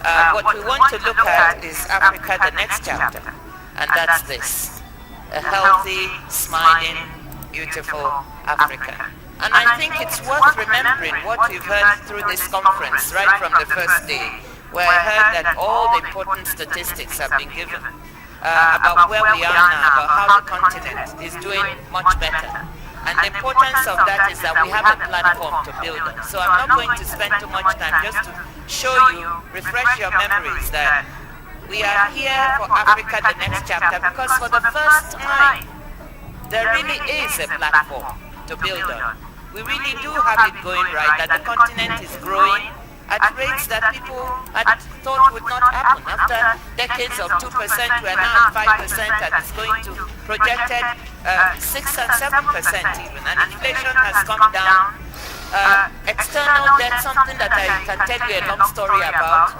What we want to look at is Africa, the next chapter, and that's this: a healthy, smiling, beautiful Africa. And I think it's worth remembering what we've heard through this conference right from the first day, where I heard that all the important statistics have been given about where we are now, about how the continent is doing much better. And the importance of that is that we have a platform to build on. So I'm not going to spend too much time just to show you, refresh your memories that we are here for Africa, the next chapter, because for the first time, there really is a platform to build on. We really do have it going right, that the continent is growing at rates that people had thought would not happen. After decades of 2%, we are now at 5%, and it's going to projected 6 and 7% even. And inflation has come down. External debt, something that I can tell you a long story about,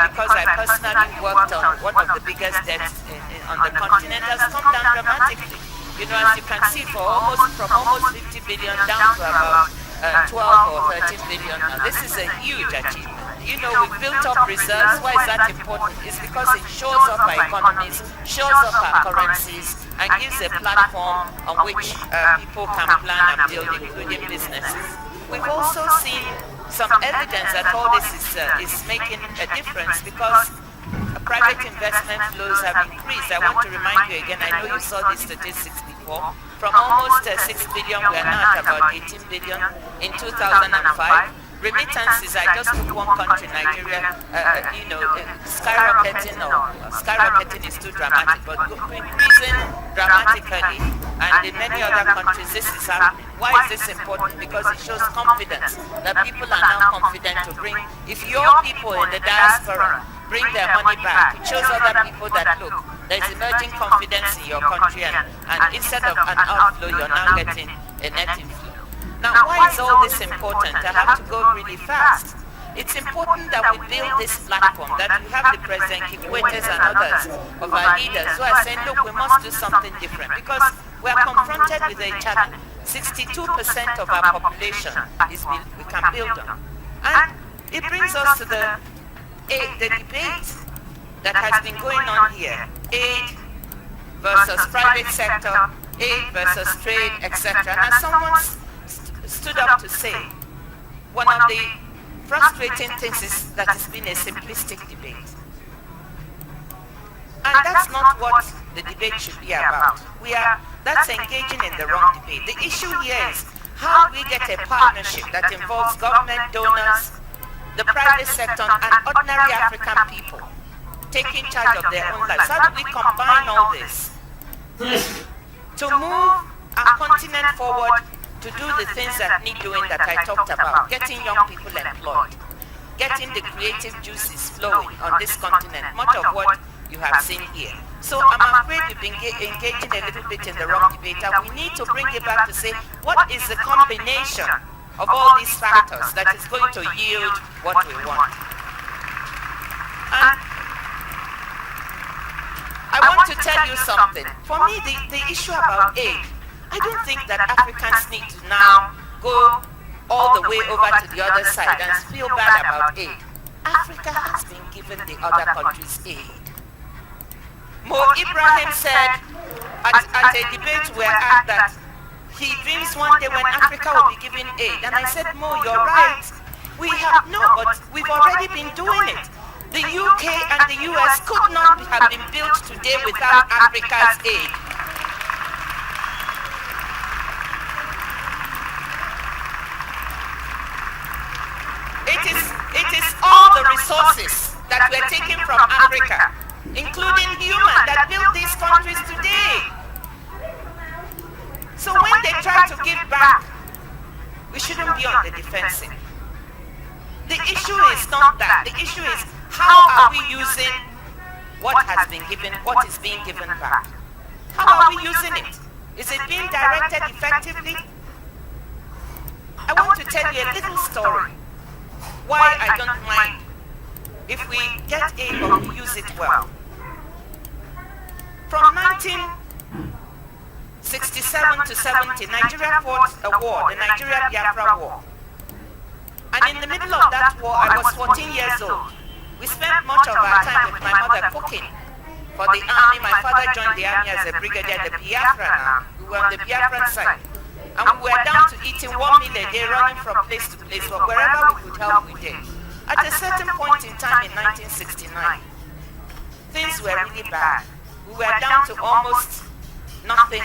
because I personally worked on one of the biggest debts on the continent, has come down dramatically. You know, as you can see, from almost 50 billion down to about 12 or 13 billion now. This is a huge achievement. You know, we've built up reserves. Why is that important? It's because it shows up our economies, shows up our currencies, and gives a platform on which people can plan and build, including businesses. We've also seen some evidence that all this is making a difference, because private investment flows have increased. I want to remind you again, I know you saw these statistics before, from almost 6 billion, we are now at about 18 billion in 2005. Remittances, I just took one country, Nigeria, skyrocketing is too dramatic, but increasing dramatically, and in many other countries this is happening. Why is this important? Because it shows confidence, that people are now confident to bring, if your people in the diaspora bring their money back, it shows other people that, look, there's emerging confidence in your country, and instead of an outflow, you're now getting a net inflow. Now, why is all this important? I have to go really fast. It's important that we build this platform, that we have the President Kikwetes and others of our leaders who are saying, look, we must do something different, because we are confronted with a challenge. 62% of our population we can build on. And it brings us to the debate that has been going on here. Aid versus private sector, aid versus trade, etc. And someone stood up to say, one of the frustrating things is that it's been a simplistic debate. And that's not what the debate should be about. That's engaging in the wrong debate. The issue here is, how do we get a partnership that involves government, donors, the private sector, and ordinary African people taking charge of their own lives? How do we combine all this to move our continent forward, to do the things that need doing that I talked about, getting young people employed, getting the creative juices flowing on this continent, much of what you have seen here. So I'm afraid we've been engaging a little bit in the wrong debate, and we need to bring it back to say, what is the combination of all these factors that is going to yield what we want? And I want to tell you something. For me, the issue about aid, I don't think that Africans need to now go all the way over to the other side and feel bad about aid. Africa has been given the other countries' aid. Mo Ibrahim said at a debate where asked that he dreams one day when Africa will be given aid. And I said, Mo, you're right. We have but we've already been doing it. The UK and the US could not have been built today without Africa's aid. It is all the resources that we're taking from Africa, including human, that built these countries today. So when they try to give back, we shouldn't be on the defensive. The issue is not that. The issue is, how are we using what has been given, what is being given back? How are we using it? Is it being directed effectively? I want to tell you a little story. Why I don't mind if we get aid but we use it well. From 1967 to 70, Nigeria fought a war, the Nigeria-Biafra War. And in the middle of that war, I was 14 years old. We spent much of our time with my mother cooking. For the army, my father joined the army as a brigadier at the Biafran army. We were on the Biafran side. And we were down to eating 1 meal a day, running from place to place, but wherever we could help, we did. At a certain point in time in 1969, things were really bad. We were down to almost nothing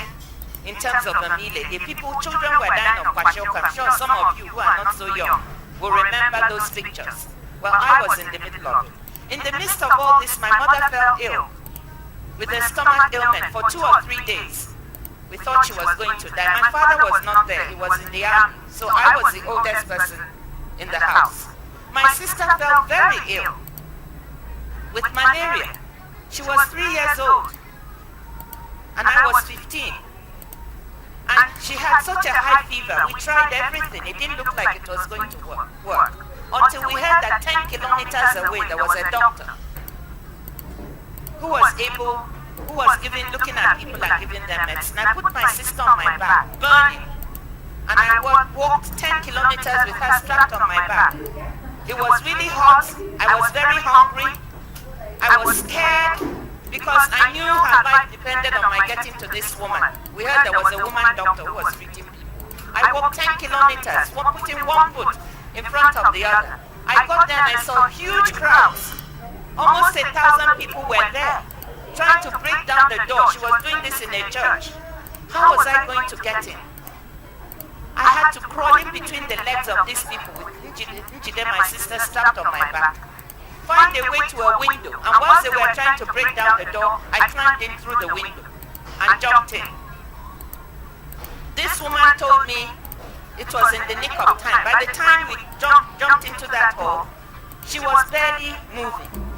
in terms of a meal a day. Children were dying of kwashiorkor. I'm sure some of you who are not so young will remember those pictures. Well, I was in the middle of it. In the midst of all this, my mother fell ill with a stomach ailment for 2 or 3 days. We thought she was going to die. My father was not there. He was in the army. So I was the oldest person in the house. My sister fell very ill with malaria. She was 3 years old. And I was 15. And she had such a high fever. We tried everything. It didn't look like it was going to work. Until we heard that 10 kilometers away there was a doctor who was looking at people and giving them medicine. I put my sister on my back, burning. And I walked 10 kilometers with her strapped on my back. It was really hot. I was very hungry. I was scared because I knew her life depended on my getting to this woman. We heard there was a woman doctor who was treating people. I walked 10 kilometers, putting one foot in front of the other. I got there and I saw huge crowds. Almost 1,000 people were there, trying to break down the door. She was doing this in a church. How was I going to get in? I had to crawl in between the legs of these people with Njide, my sister, strapped on my back. Find a way to a window, and whilst they were trying to break down the door, I climbed in through the window and jumped in. This woman told me it was in the nick of time. By the time we jumped into that hole, she was barely moving.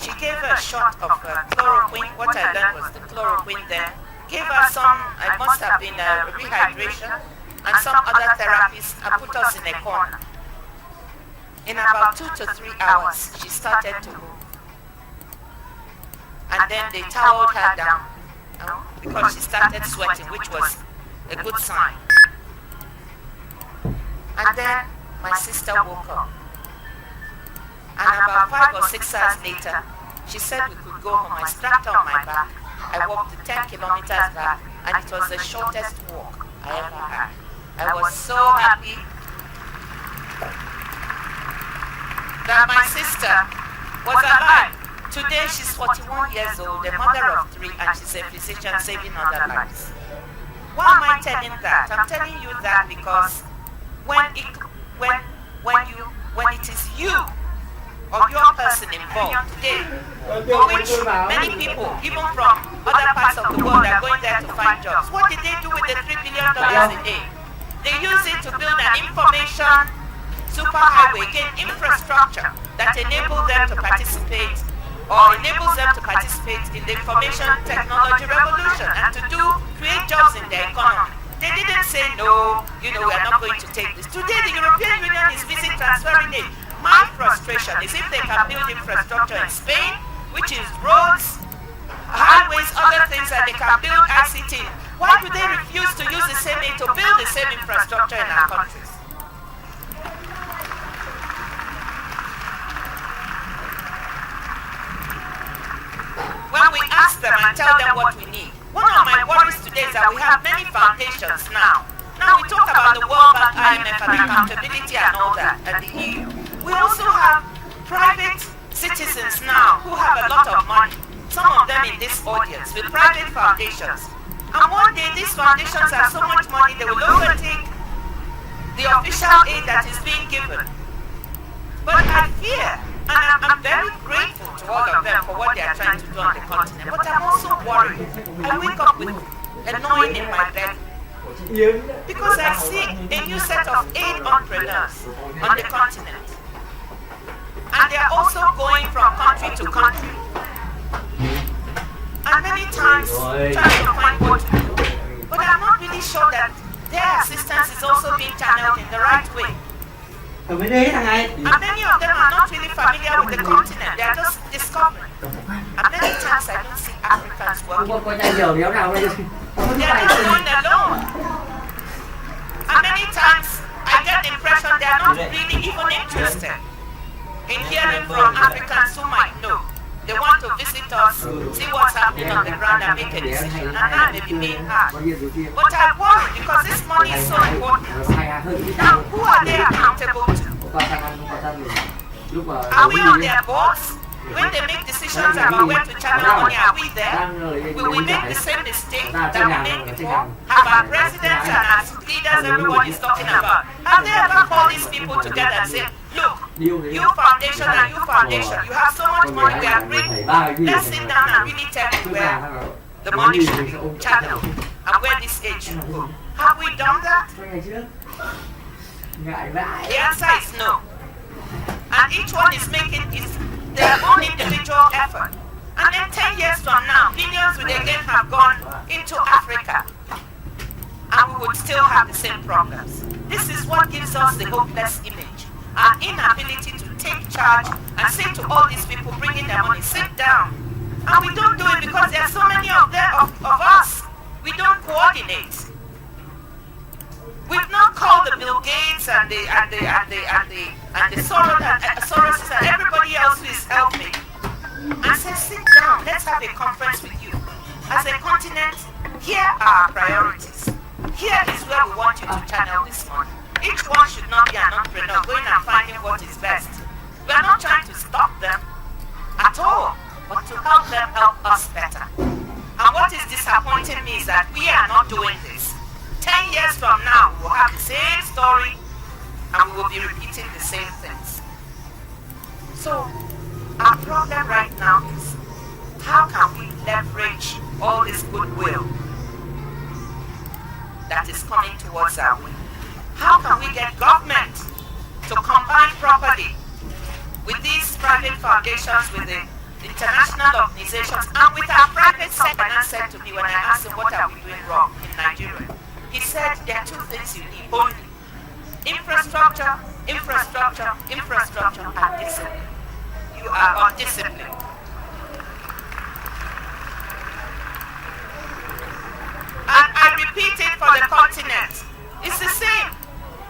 She gave her a shot of chloroquine. What I learned was the chloroquine then. Gave her some, it must have been rehydration, and some other therapies, and put us in a corner. In about 2 to 3 hours, she started to move. And then they toweled her down, because she started sweating, which was a good sign. And then my sister woke up. And about 5 or 6 hours later, she said we could go home. I strapped her on my back. I walked the 10 kilometers back, and it was the shortest walk I ever had. I was so happy that my sister was alive. Today she's 41 years old, a mother of 3, and she's a physician saving other lives. Why am I telling that? I'm telling you that because when it is you or your person involved today, for which many people, even from other parts of the world, are going there to find jobs. What did they do with the $3 billion a day? They use it to build an information superhighway, again, infrastructure that enables them to participate in the information technology revolution and to create jobs in their economy. They didn't say, no, we are not going to take this. Today, the European Union is busy transferring it. My frustration is if they can build infrastructure in Spain, which is roads, highways, other things that they can build ICT, why do they refuse to use the same aid to build the same infrastructure in our countries? When we ask them and tell them what we need, one of my worries today is that we have many foundations now. Now we talk about the World Bank, IMF, and accountability and all that, and the EU. We also have private citizens now who have a lot of money, some of them in this audience, with private foundations. And one day these foundations have so much money, they will overtake the official aid that is being given. But I fear, and I'm very grateful to all of them for what they are trying to do on the continent, but I'm also worried. I wake up with a gnawing in my belly because I see a new set of aid entrepreneurs on the continent. And they are also going from country to country. And many times trying to find what to do. But I'm not really sure that their assistance is also being channeled in the right way. And many of them are not really familiar with the continent. They are just discovering. And many times I don't see Africans working. They are not going alone. And many times I get the impression they are not really even interested in hearing from Africans who might know. They want to visit us, see what's happening on the ground and make a decision. And I may be being hard. But I worry because this money is so important. Now, who are they accountable to? Are we on their boards? When they make decisions about where to channel money, are we there? Will we make the same mistake that we made before? Have our presidents and our leaders everyone is talking about, have they ever called these people together and said, look, you foundation and you foundation, you have so much money, we are great. Let's sit down and really tell you where the money should be channeled and where this aid should go. Have we done that? The answer is no. And each one is making their own individual effort. And then 10 years from now, billions will again have gone into Africa. And we would still have the same problems. This is what gives us the hopeless image. Our inability to take charge and say to all these people bringing their money, sit down. And we don't do it because there are so many of us. We don't coordinate. We've not called the Bill Gates and the Soros and everybody else who is helping and said, sit down, let's have a conference with you. As a continent, here are our priorities. Here is where we want you to channel this money. Each one should not be an entrepreneur going and finding what is best. We are not trying to stop them at all, but to help them help us better. And what is disappointing me is that we are not doing this. 10 years from now, we will have the same story and we will be repeating the same things. So, our problem right now is how can we leverage all this goodwill that is coming towards our way? How can we get government to combine properly with these private foundations, with the international organizations, and with our private sector? And said to me when I asked him what are we doing wrong in Nigeria, he said there are two things you need only: infrastructure, infrastructure, infrastructure, and discipline. You are undisciplined. And I repeat it for the continent. It's the same.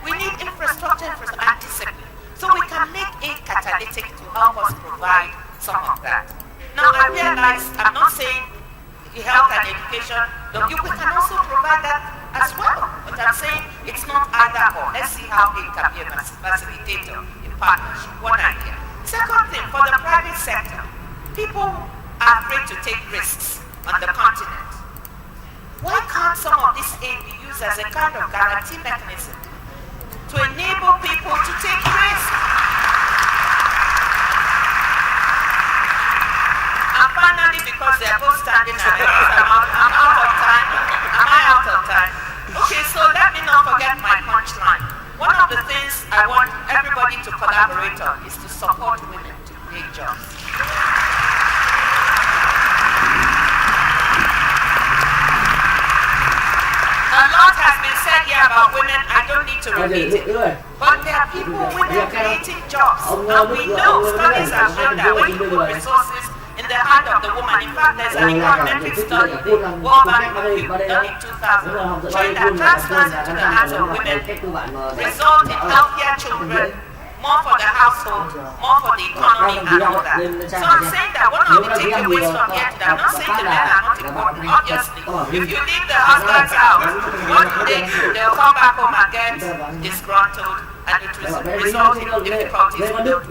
We need infrastructure, and discipline. So we can make it catalytic to help us provide some of that. Now I realize I'm not saying health and education, we can also provide that as well. But I'm saying it's not either or. Let's see how it can be a facilitator in partnership. One idea. Second thing, for the private sector, people are afraid to take risks on the continent. Why can't some of this aid be used as a kind of guarantee mechanism to enable people to take risks? And finally, because they are both standing ahead, I'm out of time. Am I out of time? Okay, so let me not forget my punchline. One of the things I want everybody to collaborate on is to support women to create jobs. A lot has been said here about women. I don't need to repeat it. But there are people, women creating jobs. And we know, studies have shown that when you put resources in the hand of the woman, in fact, there's an econometric study, the World Bank Review, done in 2000, showing that transfers into the hands of women result in healthier children, more for the household, more for the economy and all that. So I'm saying that one of the takeaways from here today, I'm not saying the men are not important, obviously. If you leave the husband's house, what do? They'll come back home and get disgruntled, and it will result in difficulties with don't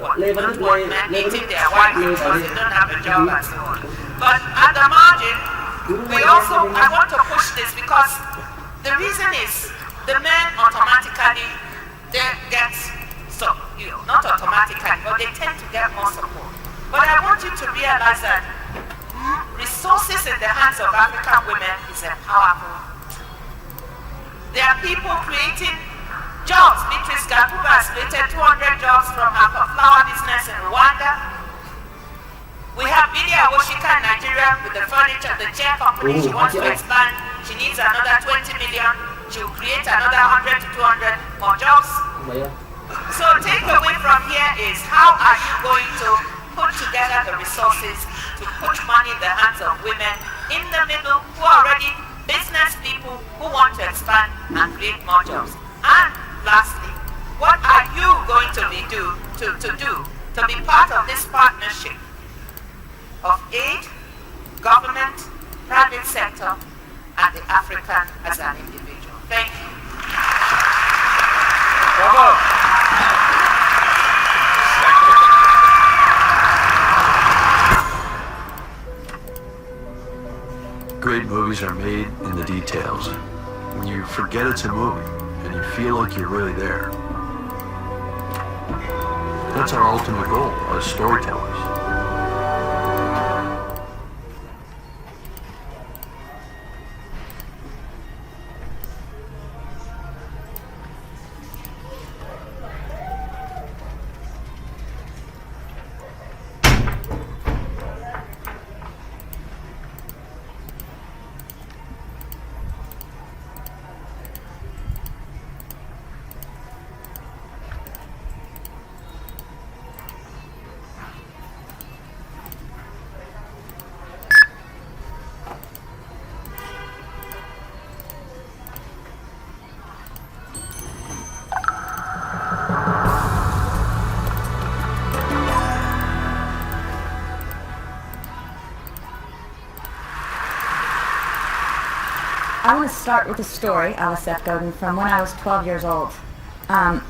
want men eating their wives because they don't have a job and so on. But at the margin, I want to push this because the reason is the men automatically, they get not automatically, but they tend to get more support. But I want you to realize that resources in the hands of African women is a powerful tool. There are people creating jobs. Beatrice Gakuba has created 200 jobs from her flower business in Rwanda. We have Billy Awoshika in Nigeria with the furniture, the chair company. She wants to expand. She needs another 20 million. She will create another 100 to 200 more jobs. So takeaway from here is, how are you going to put together the resources to put money in the hands of women in the middle who are already business people who want to expand and create more jobs? And lastly, what are you going to do to to be part of this partnership of aid, government, private sector, and the African as an individual. Thank you. Bravo. Great movies are made in the details. When you forget it's a movie and you feel like you're really there. That's our ultimate goal as storytellers. I want to start with a story, Seth Godin, from when I was 12 years old. My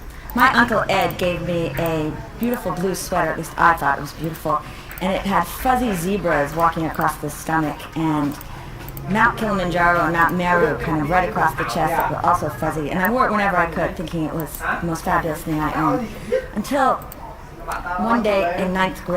Uncle Ed gave me a beautiful blue sweater, at least I thought it was beautiful, and it had fuzzy zebras walking across the stomach, and Mount Kilimanjaro and Mount Meru kind of right across the chest that were also fuzzy, and I wore it whenever I could, thinking it was the most fabulous thing I owned. Until one day in ninth grade,